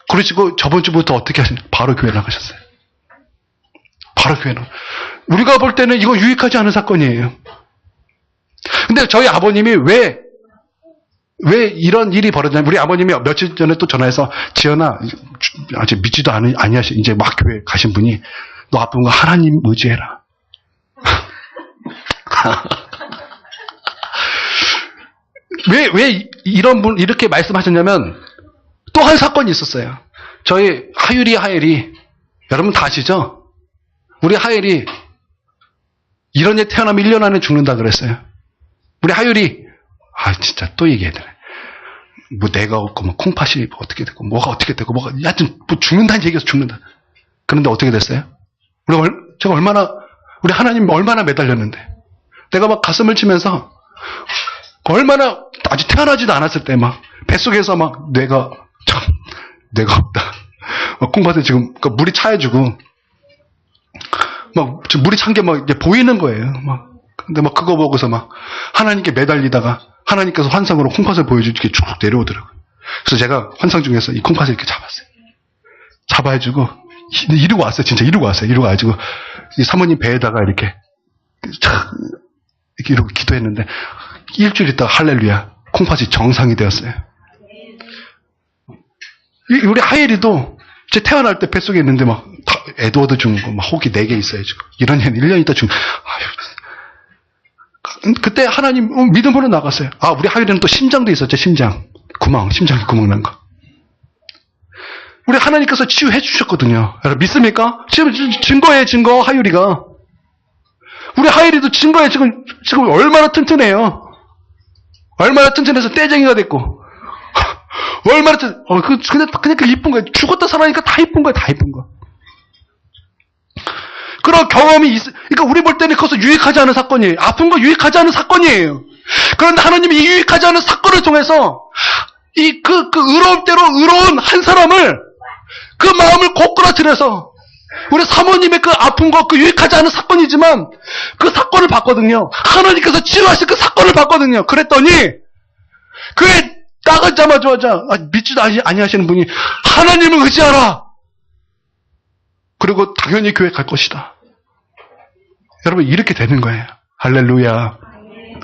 그러시고 저번 주부터 어떻게 하시냐? 바로 교회 나가셨어요. 바로 교회 나가. 우리가 볼 때는 이거 유익하지 않은 사건이에요. 근데 저희 아버님이 왜 이런 일이 벌어졌냐면, 우리 아버님이 며칠 전에 또 전화해서 지연아, 아직 믿지도 아니하시, 이제 막 교회 가신 분이 너 아픈 거 하나님 의지해라. 왜 이런 분 이렇게 말씀하셨냐면 또 한 사건이 있었어요. 저희 하율이 여러분 다 아시죠? 우리 하율이 이런 애 태어나면 1년 안에 죽는다 그랬어요. 우리 하율이 진짜 또 얘기해야 되네. 뭐 내가 없고 뭐 콩팥이 어떻게 되고 뭐가 어떻게 되고 뭐가 하여튼 뭐 죽는다는 얘기에서 죽는다. 그런데 어떻게 됐어요? 제가 우리 하나님 얼마나 매달렸는데 내가 막 가슴을 치면서 얼마나 아직 태어나지도 않았을 때 막 뱃속에서 막 내가 없다. 콩팥에 지금 물이 차여주고 막 물이 찬 게 막 이제 보이는 거예요. 근데 막 그거 보고서 막 하나님께 매달리다가 하나님께서 환상으로 콩팥을 보여주고 쭉 내려오더라고요. 그래서 제가 환상 중에서 이 콩팥을 이렇게 잡았어요. 잡아가지고 이러고 왔어요. 진짜 이러고 왔어요. 이러고 가지고 이 사모님 배에다가 이렇게 이러고 기도했는데 일주일 있다가 할렐루야 콩팥이 정상이 되었어요. 우리 하엘이도 제 태어날 때 뱃속에 있는데 막 에드워드 죽은 거 막 혹이 4개 있어요. 지금 이런 애는 1년 있다 죽은. 그때 하나님 믿음으로 나갔어요. 우리 하엘이는 또 심장도 있었죠. 심장이 구멍 난 거. 우리 하나님께서 치유해 주셨거든요. 여러분 믿습니까? 지금 증거예요, 증거. 하율이가. 우리 하율이도 증거에 지금 얼마나 튼튼해요. 얼마나 튼튼해서 떼쟁이가 됐고. 얼마나 그냥 그 이쁜 거예요. 죽었다 살아니까 다 이쁜 거예요, 다 이쁜 거. 그런 경험이 그러니까 우리 볼 때는 그것은 유익하지 않은 사건이에요. 아픈 거 유익하지 않은 사건이에요. 그런데 하나님이 이 유익하지 않은 사건을 통해서 의로울 대로 의로운 한 사람을 그 마음을 고꾸라뜨려서 우리 사모님의 그 아픈 거, 그 유익하지 않은 사건이지만 그 사건을 봤거든요. 하나님께서 치유하신 그 사건을 봤거든요. 그랬더니 그에 나가자마자 믿지도 아니하시는 분이 하나님을 의지하라. 그리고 당연히 교회 갈 것이다. 여러분 이렇게 되는 거예요. 할렐루야.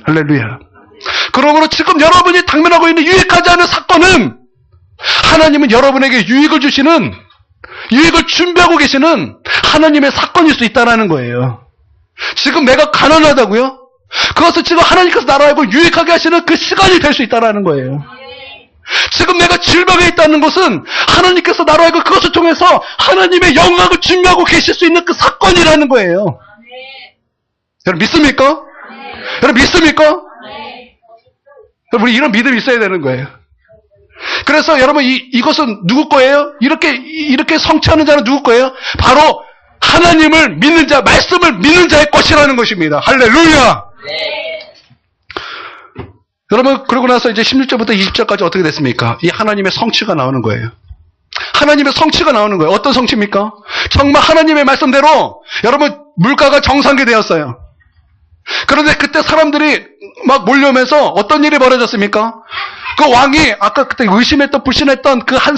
할렐루야. 그러므로 지금 여러분이 당면하고 있는 유익하지 않은 사건은 하나님은 여러분에게 유익을 주시는, 유익을 준비하고 계시는 하나님의 사건일 수 있다는 거예요. 지금 내가 가난하다고요? 그것은 지금 하나님께서 나라를 유익하게 하시는 그 시간이 될 수 있다는 거예요. 지금 내가 질병에 있다는 것은 하나님께서 나라를 그것을 통해서 하나님의 영광을 준비하고 계실 수 있는 그 사건이라는 거예요. 여러분 믿습니까? 여러분 믿습니까? 우리 이런 믿음이 있어야 되는 거예요. 그래서 여러분 이것은 누구 거예요? 이렇게 성취하는 자는 누구 거예요? 바로 하나님을 믿는 자, 말씀을 믿는 자의 것이라는 것입니다. 할렐루야! 여러분 그러고 나서 이제 16절부터 20절까지 어떻게 됐습니까? 이 하나님의 성취가 나오는 거예요. 하나님의 성취가 나오는 거예요. 어떤 성취입니까? 정말 하나님의 말씀대로 여러분 물가가 정상화되었어요. 그런데 그때 사람들이 막 몰려오면서 어떤 일이 벌어졌습니까? 그 왕이 아까 그때 의심했던 불신했던 그 한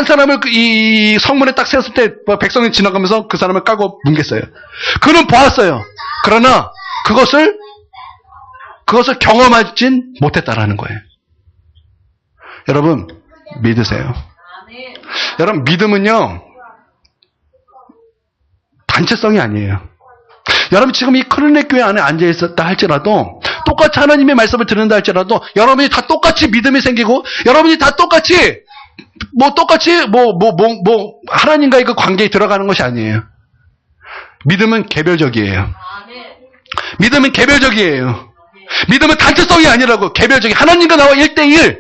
사람을 이 성문에 딱 세웠을 때 백성이 지나가면서 그 사람을 까고 뭉갰어요. 그는 보았어요. 그러나 그것을 경험하진 못했다라는 거예요. 여러분 믿으세요. 여러분 믿음은요 단체성이 아니에요. 여러분 지금 이 크루넥 교회 안에 앉아있었다 할지라도 똑같이 하나님의 말씀을 듣는다 할지라도 여러분이 다 똑같이 믿음이 생기고 여러분이 다 똑같이 하나님과의 그 관계에 들어가는 것이 아니에요. 믿음은 개별적이에요. 믿음은 개별적이에요. 믿음은 단체성이 아니라고. 개별적인 하나님과 나와 1대1.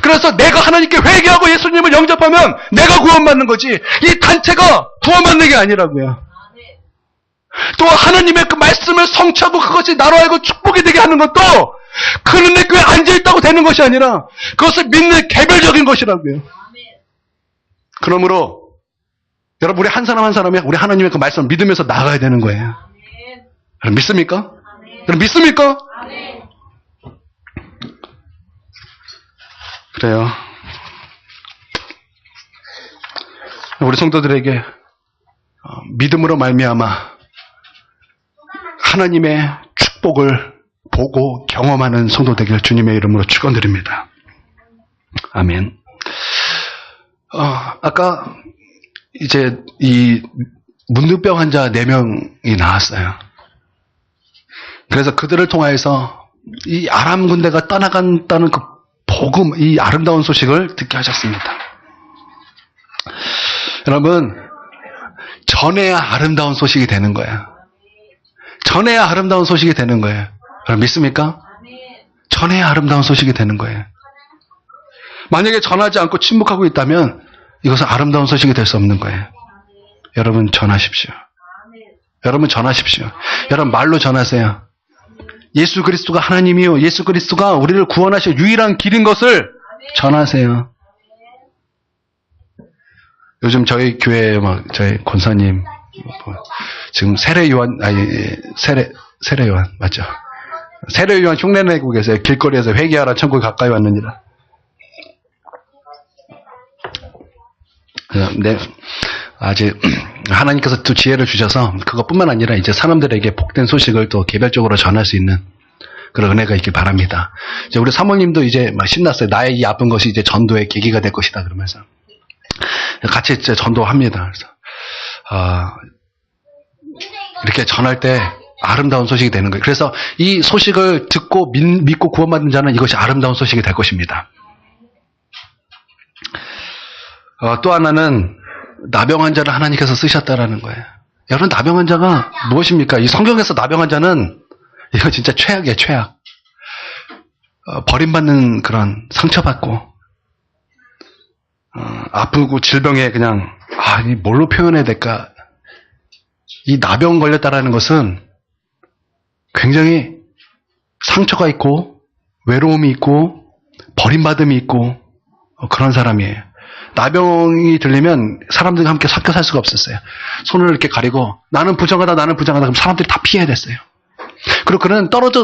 그래서 내가 하나님께 회개하고 예수님을 영접하면 내가 구원받는 거지 이 단체가 구원받는 게 아니라고요. 또 하나님의 그 말씀을 성취하고 그것이 나로 알고 축복이 되게 하는 것도 그는 내 교회에 앉아있다고 되는 것이 아니라 그것을 믿는 개별적인 것이라고요. 그러므로 여러분 우리 한 사람 한 사람이 우리 하나님의 그 말씀을 믿으면서 나가야 되는 거예요. 여러분 믿습니까? 여러분 믿습니까? 그래요. 우리 성도들에게 믿음으로 말미암아 하나님의 축복을 보고 경험하는 성도 되기를 주님의 이름으로 축원드립니다. 아멘. 아까 이제 이 문둥병 환자 4명이 나왔어요. 그래서 그들을 통하여서 이 아람 군대가 떠나간다는 그 복음, 이 아름다운 소식을 듣게 하셨습니다. 여러분, 전해야 아름다운 소식이 되는 거예요. 전해야 아름다운 소식이 되는 거예요. 여러분 믿습니까? 전해야 아름다운 소식이 되는 거예요. 만약에 전하지 않고 침묵하고 있다면 이것은 아름다운 소식이 될 수 없는 거예요. 여러분 전하십시오. 여러분 전하십시오. 여러분 말로 전하세요. 예수 그리스도가 하나님이요. 예수 그리스도가 우리를 구원하실 유일한 길인 것을 전하세요. 요즘 저희 교회 저희 권사님 지금 세례요한 맞죠? 세례요한 흉내내고 계세요. 길거리에서 회개하라 천국이 가까이 왔느니라. 네, 아직 하나님께서 또 지혜를 주셔서 그것뿐만 아니라 이제 사람들에게 복된 소식을 또 개별적으로 전할 수 있는 그런 은혜가 있길 바랍니다. 이제 우리 사모님도 이제 막 신났어요. 나의 이 아픈 것이 이제 전도의 계기가 될 것이다 그러면서 같이 이제 전도합니다. 그래서 이렇게 전할 때 아름다운 소식이 되는 거예요. 그래서 이 소식을 듣고 믿고 구원받는 자는 이것이 아름다운 소식이 될 것입니다. 또 하나는 나병 환자를 하나님께서 쓰셨다라는 거예요. 여러분, 나병 환자가 무엇입니까? 이 성경에서 나병 환자는 이거 진짜 최악이에요, 최악. 버림받는 그런 상처받고, 아프고 질병에 그냥, 이 뭘로 표현해야 될까? 이 나병 걸렸다라는 것은 굉장히 상처가 있고, 외로움이 있고, 버림받음이 있고, 그런 사람이에요. 나병이 들리면 사람들과 함께 섞여 살 수가 없었어요. 손을 이렇게 가리고 나는 부정하다 나는 부정하다 그럼 사람들이 다 피해야 됐어요. 그리고 그는 떨어져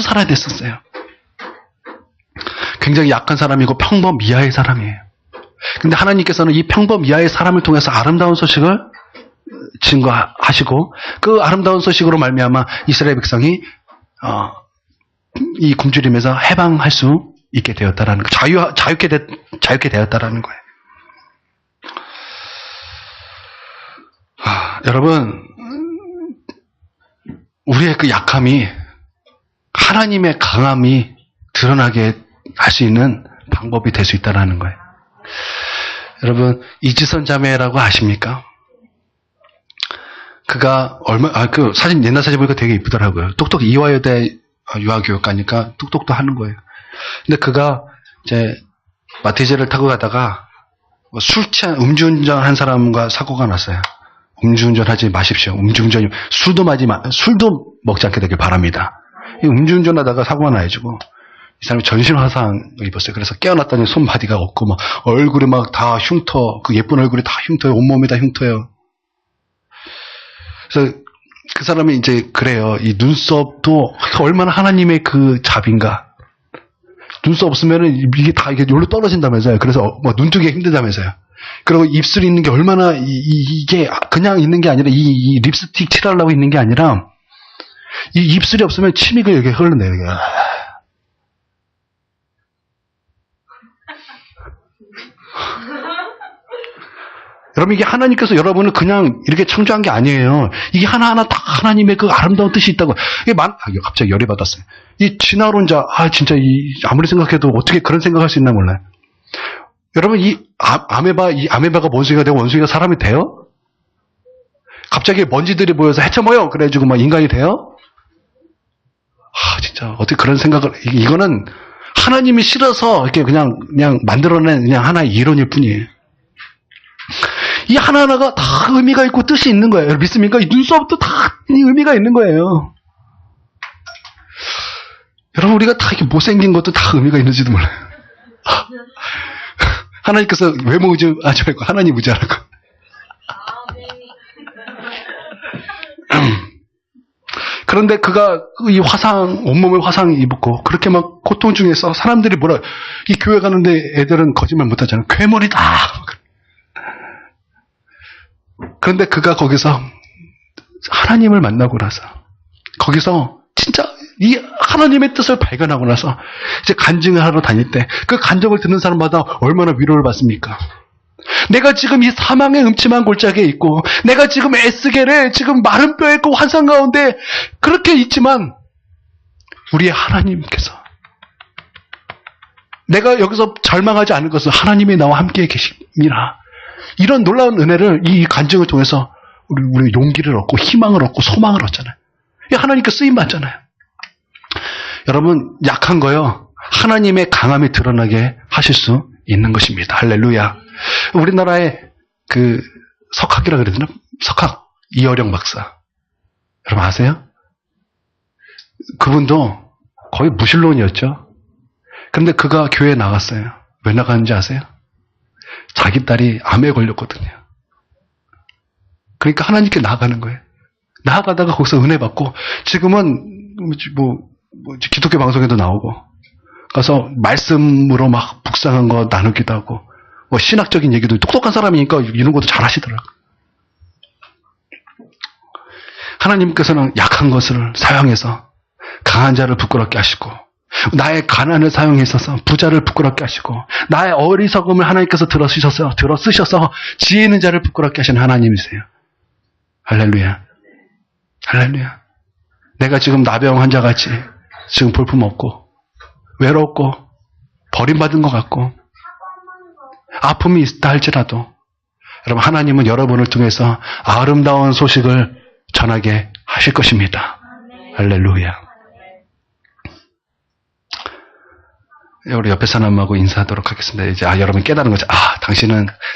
살아야 됐었어요. 굉장히 약한 사람이고 평범 이하의 사람이에요. 근데 하나님께서는 이 평범 이하의 사람을 통해서 아름다운 소식을 증거하시고 그 아름다운 소식으로 말미암아 이스라엘 백성이 이 굶주림에서 해방할 수 있게 되었다라는 거, 자유케 되었다라는 거예요. 여러분, 우리의 그 약함이 하나님의 강함이 드러나게 할 수 있는 방법이 될 수 있다는 거예요. 여러분, 이지선 자매라고 아십니까? 그가 사진, 옛날 사진 보니까 되게 이쁘더라고요. 똑똑 이화여대 유아교육가니까 똑똑도 하는 거예요. 근데 그가 이제 마티즈를 타고 가다가 음주운전 한 사람과 사고가 났어요. 음주운전 하지 마십시오. 술도 먹지 않게 되길 바랍니다. 음주운전 하다가 사고가 나가지고 이 사람이 전신 화상을 입었어요. 그래서 깨어났더니 손바디가 없고 막 얼굴이 막 다 흉터, 그 예쁜 얼굴이 다 흉터예요. 온몸이 다 흉터예요. 그래서 그 사람이 이제 그래요. 이 눈썹도 얼마나 하나님의 그 잡인가. 눈썹 없으면은 이게 다 이게 여기로 떨어진다면서요. 그래서 뭐 눈뜨기 힘들다면서요. 그리고 입술이 있는 게 얼마나 이게 그냥 있는 게 아니라 이 립스틱 칠하려고 있는 게 아니라 이 입술이 없으면 침이 이렇게 흐르네요. 이게. 여러분, 이게 하나님께서 여러분을 그냥 이렇게 창조한 게 아니에요. 이게 하나하나 다 하나님의 그 아름다운 뜻이 있다고. 이게 갑자기 열이 받았어요. 이 진화론자, 진짜 아무리 생각해도 어떻게 그런 생각할 수 있나 몰라요. 여러분, 이 아메바가 원숭이가 되고 원숭이가 사람이 돼요? 갑자기 먼지들이 모여서 헤쳐모여! 그래가지고 막 인간이 돼요? 진짜, 어떻게 그런 생각을, 이거는 하나님이 싫어서 이렇게 그냥 만들어낸 그냥 하나의 이론일 뿐이에요. 이 하나하나가 다 의미가 있고 뜻이 있는 거예요. 믿습니까? 이 눈썹도 다 의미가 있는 거예요. 여러분, 우리가 다 이렇게 못생긴 것도 다 의미가 있는지도 몰라요. 하나님께서 외모 의지하지 말고 하나님 의지하라고. 그런데 그가 이 온몸에 화상 입고 그렇게 막 고통 중에서 사람들이 이 교회 가는데 애들은 거짓말 못하잖아요. 괴물이다. 그런데 그가 거기서 하나님을 만나고 나서 거기서 진짜 이 하나님의 뜻을 발견하고 나서 이제 간증을 하러 다닐 때 그 간증을 듣는 사람마다 얼마나 위로를 받습니까? 내가 지금 이 사망의 음침한 골짜기에 있고 내가 지금 에스겔에 지금 마른 뼈에 있고 환상 가운데 그렇게 있지만 우리의 하나님께서 내가 여기서 절망하지 않을 것은 하나님이 나와 함께 계십니다. 이런 놀라운 은혜를 이 간증을 통해서 우리 용기를 얻고 희망을 얻고 소망을 얻잖아요. 하나님께 쓰임 받잖아요. 여러분, 약한 거요, 하나님의 강함이 드러나게 하실 수 있는 것입니다. 할렐루야. 우리나라의 그 석학이라 그래야 되나? 석학 이어령 박사, 여러분 아세요? 그분도 거의 무신론이었죠. 근데 그가 교회에 나갔어요. 왜 나갔는지 아세요? 자기 딸이 암에 걸렸거든요. 그러니까 하나님께 나아가는 거예요. 나아가다가 거기서 은혜 받고 지금은 기독교 방송에도 나오고 가서 말씀으로 막 묵상한 거 나누기도 하고 신학적인 얘기도 똑똑한 사람이니까 이런 것도 잘 하시더라고요. 하나님께서는 약한 것을 사용해서 강한 자를 부끄럽게 하시고 나의 가난을 사용해서 부자를 부끄럽게 하시고 나의 어리석음을 하나님께서 들어 쓰셔서 지혜 있는 자를 부끄럽게 하시는 하나님이세요. 할렐루야. 할렐루야. 내가 지금 나병 환자같이 지금 볼품 없고 외롭고 버림받은 것 같고 아픔이 있다 할지라도 여러분 하나님은 여러분을 통해서 아름다운 소식을 전하게 하실 것입니다. 할렐루야. 우리 옆에 사람하고 인사하도록 하겠습니다. 이제 여러분 깨달은 거죠.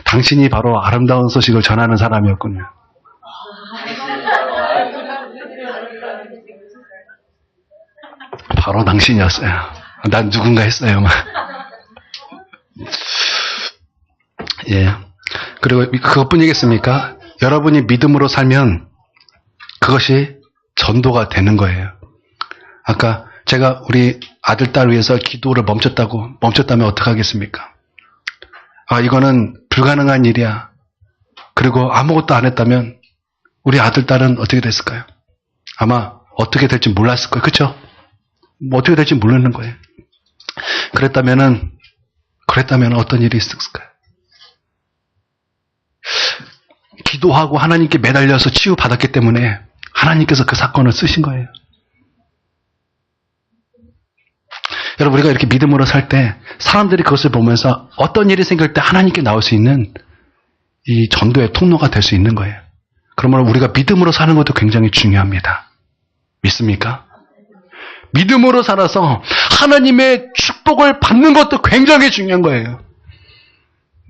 당신이 바로 아름다운 소식을 전하는 사람이었군요. 바로 당신이었어요. 난 누군가 했어요. 막. 예. 그리고 그것뿐이겠습니까? 여러분이 믿음으로 살면 그것이 전도가 되는 거예요. 아까 제가 우리 아들, 딸 위해서 기도를 멈췄다면 어떡하겠습니까? 이거는 불가능한 일이야. 그리고 아무것도 안 했다면 우리 아들, 딸은 어떻게 됐을까요? 아마 어떻게 될지 몰랐을 거예요. 그쵸? 뭐 어떻게 될지 모르는 거예요. 그랬다면 어떤 일이 있었을까요? 기도하고 하나님께 매달려서 치유받았기 때문에 하나님께서 그 사건을 쓰신 거예요. 여러분, 우리가 이렇게 믿음으로 살 때 사람들이 그것을 보면서 어떤 일이 생길 때 하나님께 나올 수 있는 이 전도의 통로가 될 수 있는 거예요. 그러므로 우리가 믿음으로 사는 것도 굉장히 중요합니다. 믿습니까? 믿음으로 살아서 하나님의 축복을 받는 것도 굉장히 중요한 거예요.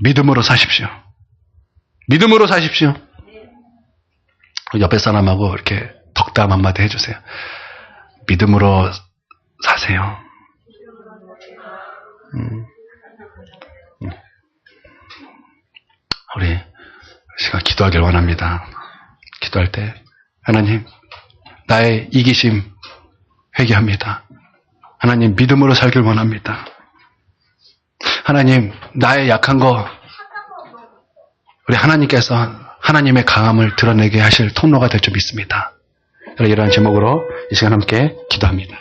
믿음으로 사십시오. 믿음으로 사십시오. 옆에 사람하고 이렇게 덕담 한마디 해주세요. 믿음으로 사세요. 우리 시간 기도하길 원합니다. 기도할 때 하나님, 나의 이기심 회개합니다. 하나님, 믿음으로 살길 원합니다. 하나님, 나의 약한 거 우리 하나님께서 하나님의 강함을 드러내게 하실 통로가 될 줄 믿습니다. 이러한 제목으로 이 시간 함께 기도합니다.